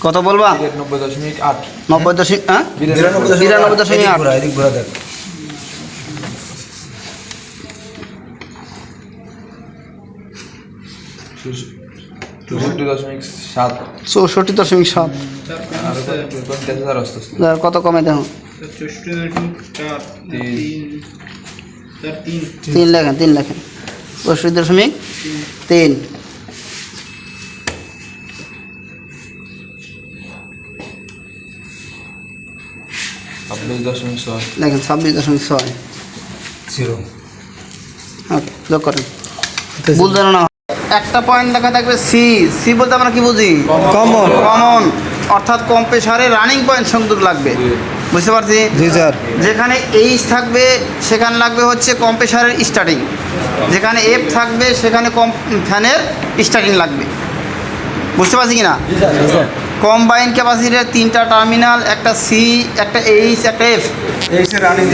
কত বলবা? 90.8 90 হ্যাঁ 92.8 এদিক ঘোরা দেখ। 64.7 64.7 কত কমে দেখো 3 লেখেন 64.3 26.6 দেখেন 26.6 0 ওকে যোগ করেন বুঝলেন না একটা পয়েন্ট লেখা থাকবে সি সি বলতে আমরা কি বুঝি কমন কমন অর্থাৎ কম্প্রেসারে রানিং পয়েন্ট সংযোগ লাগবে বুঝতে পারছি জি স্যার যেখানে এইচ থাকবে সেখানে লাগবে হচ্ছে কম্প্রেসারের স্টার্টিং যেখানে এফ থাকবে সেখানে ফ্যানের স্টার্টিং লাগবে বুঝতে পারছি কি না কম্বাইন ক্যাপাসিটির 3টা টার্মিনাল একটা সি একটা এইচ একটা এফ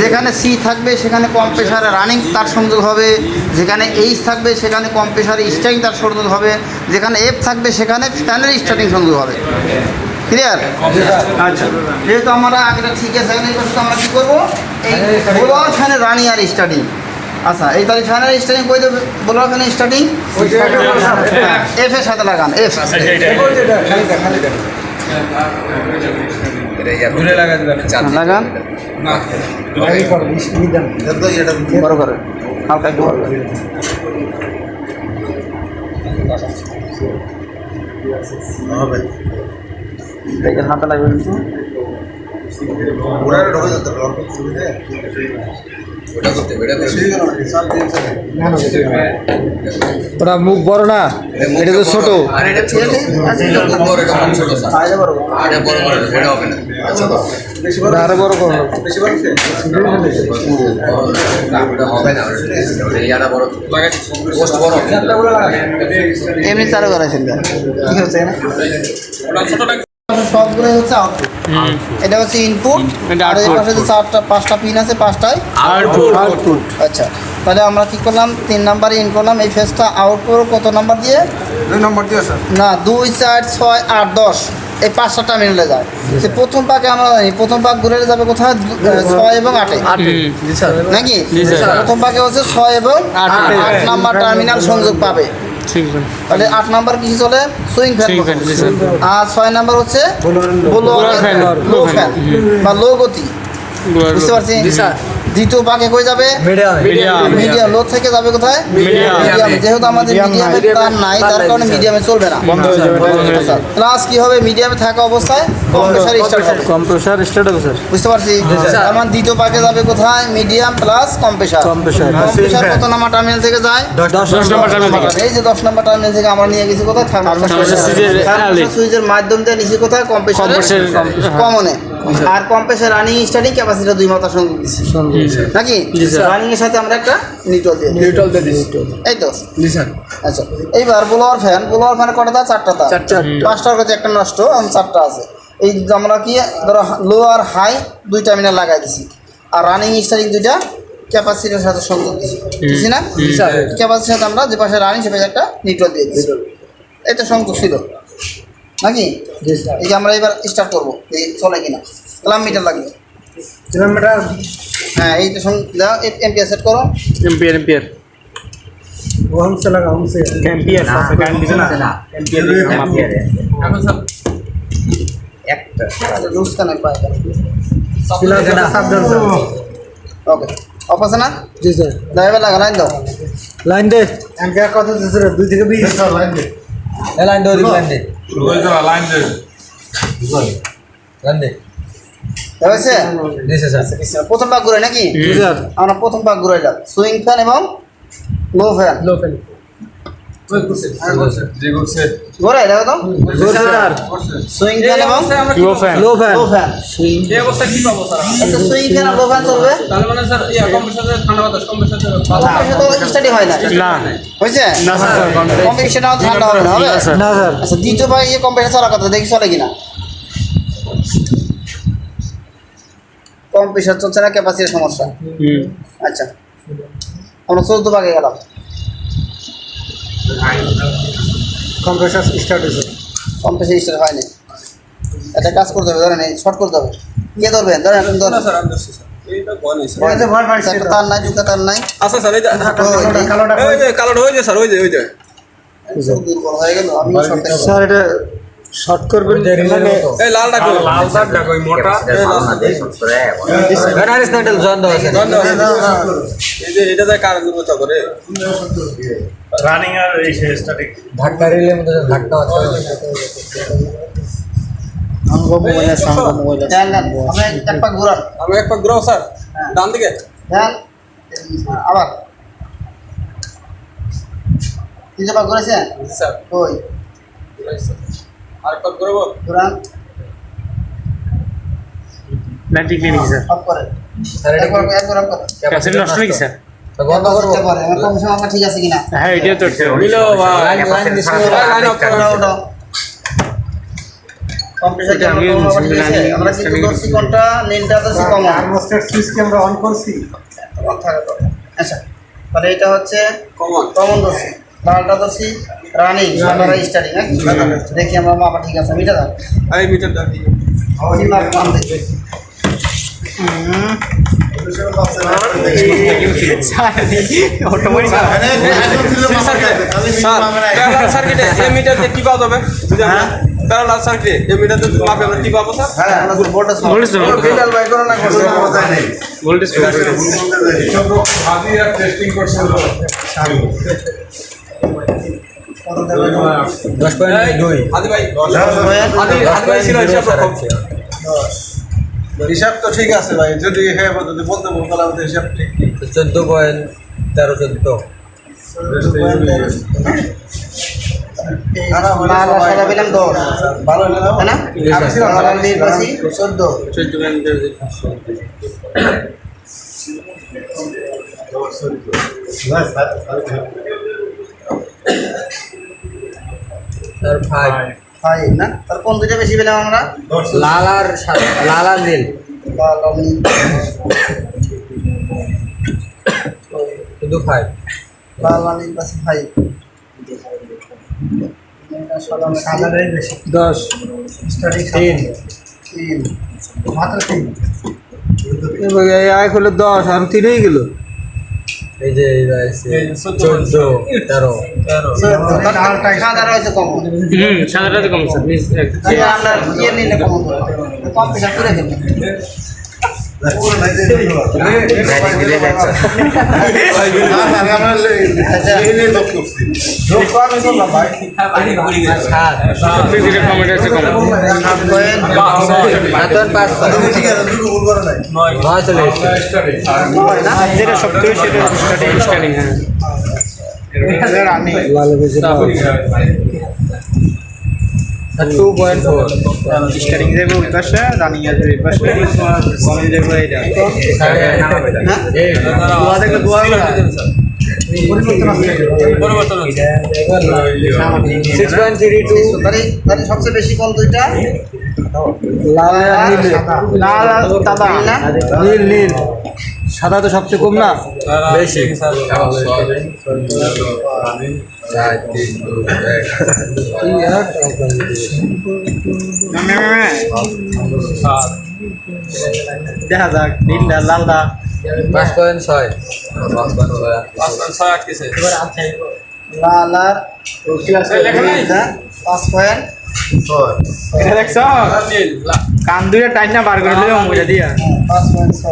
যেখানে সি থাকবে সেখানে কম্প্রেসারে রানিং তার সংযোগ হবে যেখানে এইচ থাকবে সেখানে কম্প্রেসারে স্টার্টিং তার সংযোগ হবে যেখানে এফ থাকবে সেখানে ফ্যানের স্টার্টিং সংযোগ হবে ক্লিয়ার আচ্ছা যেহেতু আমরা আগেটা ঠিক আছে আমরা কী করবো এই ব্লোয়ার ফ্যানের রানিং আর স্টার্টিং আচ্ছা এই তাহলে ফ্যানের স্টার্টিং কই দেবে ব্লোয়ার ফ্যানের স্টার্টিং এফ এর সাথে লাগান এফ লাগান বড় করে হালকা একটু বড় করে দেখেন হাতে লাগবে কিন্তু ওটা মুখ বড় না এটা তো ছোট আরো বড় করো এমনি চালু করাইছেন ঠিক আছে সবগুলোই হচ্ছে আউটপুট এটা হচ্ছে ইনপুট আর এই পাশে যে 5টা পিন আছে 5টাই আউটপুট আচ্ছা তাহলে আমরা কি করলাম 3 নাম্বারে ইন করলাম এই ফেজটা আউটপুট কত নাম্বার দিয়ে 2 নম্বর দিয়ে স্যার না 2 4 6 8 10 এই 5টা টার্মিনালে যায় যে প্রথম পাকে আমরা জানি প্রথম পাক ঘুরে যাবে কোথায় 6 এবং 8 জি স্যার নাকি প্রথম পাকে হচ্ছে 6 এবং 8 নাম্বার টার্মিনাল সংযোগ পাবে তাহলে 8 নাম্বার কি চলে সুইং ফ্যান আর 6 নাম্বার হচ্ছে ব্লোয়ার ফ্যান লো ফ্যান বা লো গতি বুঝতে পারছি দ্বিতীয় পাকে কই যাবে মিডিয়াম লো থেকে যাবে কোথায় মিডিয়াম যেহেতু আমাদের মিডিয়ামে তার নাই তার কারণে মিডিয়ামে চলবে না বন্ধ হয়ে যাবে প্লাস কি হবে মিডিয়ামে থাকা অবস্থায় কম্প্রেসার স্টার্ট হবে স্যার বুঝতে পারছি আমার দ্বিতীয় পাকে যাবে কোথায় মিডিয়াম প্লাস কম্প্রেসার কত নাম্বার টার্মিনাল থেকে যায় 10 নাম্বার টার্মিনাল থেকে এই যে 10 নাম্বার টার্মিনাল থেকে আমরা নিয়ে গেছি কোথায় থার্মোস্ট্যাট সুইচের মাধ্যম দিয়ে নিচে কোথায় কম্প্রেসার কমনে আর কম্প্রেসার রানিং স্টার্টিং ক্যাপাসিটর দুই মাথা সংযোগ দিচ্ছি নাকি রানিং এর সাথে আমরা একটা নিউট্রাল দিয়ে দিচ্ছি এই তো আচ্ছা এইবার ব্লোয়ার ফ্যান কটা দা 4টা দা 5টার কাছে একটা নষ্ট আর 4টা আছে এই আমরা কি ধরো লো আর হাই 2 টার্মিনাল লাগাই দিছি আর রানিং স্টার্টিং দুইটা ক্যাপাসিটরের সাথে সংযোগ দিছি না ক্যাপাসিটরের সাথে আমরা যে পাশে রানিং সে পাশে একটা নিউট্রাল দিয়ে দিছি এই তো সংযোগ ছিল নাকি এই যে আমরা এবার স্টার্ট করবো এই চলে কিনা ক্লাম মিটার লাগবে হ্যাঁ এইটা দাও এম্পিয়ার সেট করো एम्पियर ওহম সে লাগা ওহম সে एम्पियर কারেন্ট দিবে না एम्पियर एम्पियर এখন স্যার একটা লুজ কানেক্ট পায় সিলা না সাবধান স্যার ওকে অফ আছে না জি স্যার ড্রাইভার লাগা লাইন দাও লাইন দে এম্পিয়ার কত দিছে 2 থেকে 20 লাইন দে লাইন দে লাইন দে শুরু হয়ে যাবে লাইন দে লাইন দে হয়েছে জি স্যার প্রথম ভাগ ঘুরে নাকি জি স্যার আমরা প্রথম ভাগ ঘুরাইলাম সুইং ফ্যান এবং লো ফ্যান ওই করছে জি করছে ঘুরাই দেখো তো স্যার সুইং ফ্যান এবং লো ফ্যান সুইং এই অবস্থা কি পাবো স্যার একটা সুইং ফ্যান আর লো ফ্যান চলবে তাহলে মানে স্যার এই কম্প্রেসারে ঠান্ডা বাতাস কম্প্রেসারে কম্প্রেসার তো স্টাডি হয় না হয়েছে না স্যার কম্প্রেসার ঠান্ডা হবে না হবে না স্যার আচ্ছা দ্বিতীয় ভাগ এই কম্প্রেসার চালার কথা দেখি চলে কিনা কম্প্রেসার চলছে না ক্যাপাসিটির সমস্যা আচ্ছা আমরা 14 ভাগে গেলাম কম্প্রেসার স্টার্ট হয়েছে। কম্প্রেসার স্টার্ট হয়নি। এটা কাজ করতে হবে, ধরেন এই শর্ট করতে হবে। কে ধরবেন? ধরেন আপনি না ধরেন। স্যার আমি ধরছি স্যার এইটা বনে স্যার এটা ভয় পাইছে একটা তার নাই, যুক্ত তার নাই। আচ্ছা স্যার এই যে কালোটা ওই যে কালোটা ওই যে স্যার ওই যে দুর্বল হয়ে গেল, আমি শর্ট করতে স্যার এটা শর্ট করবেন মানে এই লালটা কই লালটা কই মোটা এই স্যান্ডেল জন দাও আছে বন্ধ আছে। এই যে এটা যায় কারেন্ট মতো করে রানিং আর এই স্ট্যাটিক ধাক্কা রিলে মধ্যে ধাক্কা আছে আঙ্গ মোবাইল সাঙ্গ মোবাইল দেন দেন, আপনি এক পাক ঘুরান। আমি এক পাক ঘুরাও স্যার ডান দিকে দেন, আবার 3 পাক ঘুরেছেন? জি স্যার কই আর এক পাক ঘুরাবো ঘুরান, ব্যাটারি ক্লিনিক স্যার অফ করেন। স্যার এটা একবার অফ করেন। ক্যাপাসিটি নষ্ট নাকি স্যার? বন্ধ করব করতে পারে, আমার কমিশন আপনার ঠিক আছে কিনা? হ্যাঁ এটা তো নিলো ভাই লাইন অফ করো ওটা ওটা কম্প্রেসার এটা আমিও আমরা কিন্তু দর্শি কোনটা নীলটা দর্শি কমন থার্মোস্ট্যাট সুইচ কি আমরা অন করছি? আচ্ছা, তাহলে এটা হচ্ছে কমন কমন দর্শি, লালটা দর্শি রানিং, সাদাটা স্টার্টিং। দেখি আমরা মাপা ঠিক আছে, মিটা দাও এই মিটারটা দিয়ে ওই মাপ মান দেখি। অটোমেটিক প্যারালাল সার্কিটে এই মিটার দিয়ে টিপা যাবে বুঝা না প্যারালাল সার্কিটে এই মিটার দিয়ে মাপে আমরা টিপাবো স্যার হ্যাঁ আমরা ভোল্টেজ ভোল্টেজ ফিল্টার বাই করো না ভোল্টেজ আদি আর টেস্টিং করছে আদি ভাই আদি ভাই ছিল হিসাব রকম হিসাব তো ঠিক আছে ভাই, যদি হ্যাঁ যদি বলতে বলতে আমাদের হিসাব ঠিক 14.13 লাল আর সাদা পেলাম 10, ভালো হলে তাই না? আমি ছিলাম লাল নীল পাশি 14। স্যার 5 5 না? তার কোন দুইটা বেশি পেলাম আমরা? লাল আর সাদা লাল আর নীল লাল আর নীল। শুধু 5 লাল আর নীল পাশি 5। সাদাটাই বেশি 10 স্টার্টিং 3 মাত্র 3 এক হলো 10 আর 3 হয়ে গেল। এই যে 14 13 সাদা রয়েছে কমন। সাদাটা তো কম স্যার আমরা ইয়ে নিলে কমন কম্পিউটার করে দেবেন। কমেন্ট আছে কম যেটা সবথেকে সেটা স্টার্টিং হ্যাঁ লাল বেশি 2.4 স্টার্টিং যাবে ওই পাশে রানিং আসবে এই পাশে কমে যাবে এটা দোয়া দেখলে দোয়া হবে না। পরিবর্তন হচ্ছে 6.32 তাহলে সবচেয়ে বেশি কোন দুইটা? লাল আর নীল লাল আর সাদা না? নীল নীল সাদা তো সবচেয়ে কম না? বেশি দেখা যাক নীলটা লালটা 5.6 5.6 আটকেছে লাল আর লেখা নাই? নীলটা 5.6। এটা দেখছ নীল কান দুইটা টাইট না বার করে দিলে মজা দিয়া 5.6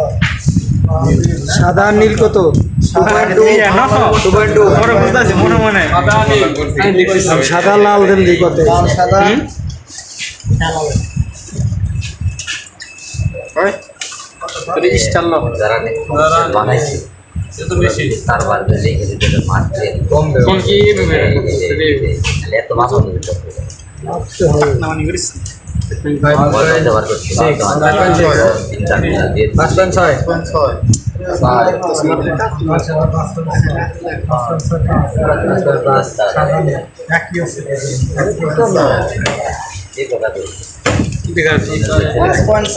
সাদা আর নীল কত? 2.2 পরে বুঝতেছি মনে মনে সাদা নীল সাদা লাল দেন দি কত? লাল সাদা স্টার লক যারা বানাইছে সে তো বেশি তারপর লিখে দিতে মারতে কম কোন কি এত মাছ হবে না মানে করিস 5.6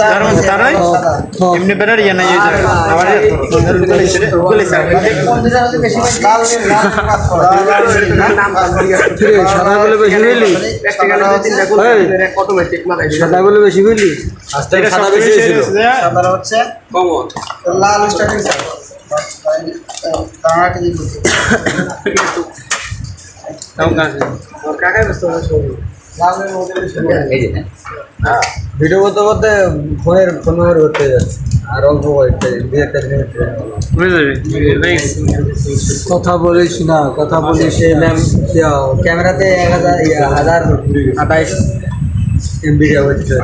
তার মধ্যে তারাই এমনি বেটার ইয়ে নাই আবার গুলি স্যার সাদাগুলো বেশি বুঝলি সাদাগুলো বেশি বুঝলি সাদা বেশি হয়েছিল সাদাটা হচ্ছে কমন লাল স্টার্টিং স্যার কানাডা কি লালের মধ্যে ভিডিও করতে করতে ফোন করতে যাচ্ছে আর অল্প কয়েকটা দুই একটা মিনিট কথা বলিস না কথা বলিস ক্যামেরাতে 1028 এমবি হচ্ছে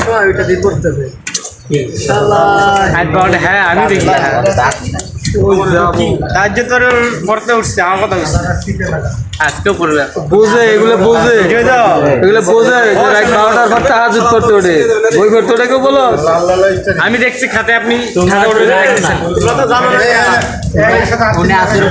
সময় ওইটা দিয়ে করতে হবে হ্যাঁ আমি দেখি কাজ তোর পড়তে উঠছে আমার কথা আজকেও পড়বে বুঝে এগুলো বুঝে এগুলো বুঝে রাত 12টার পর তাহাজ্জুদ করতে ওঠে বই পড়তে ওঠে কেউ বলো আমি দেখছি খাতে আপনি খাতে উঠে দেখছেন তো জানো না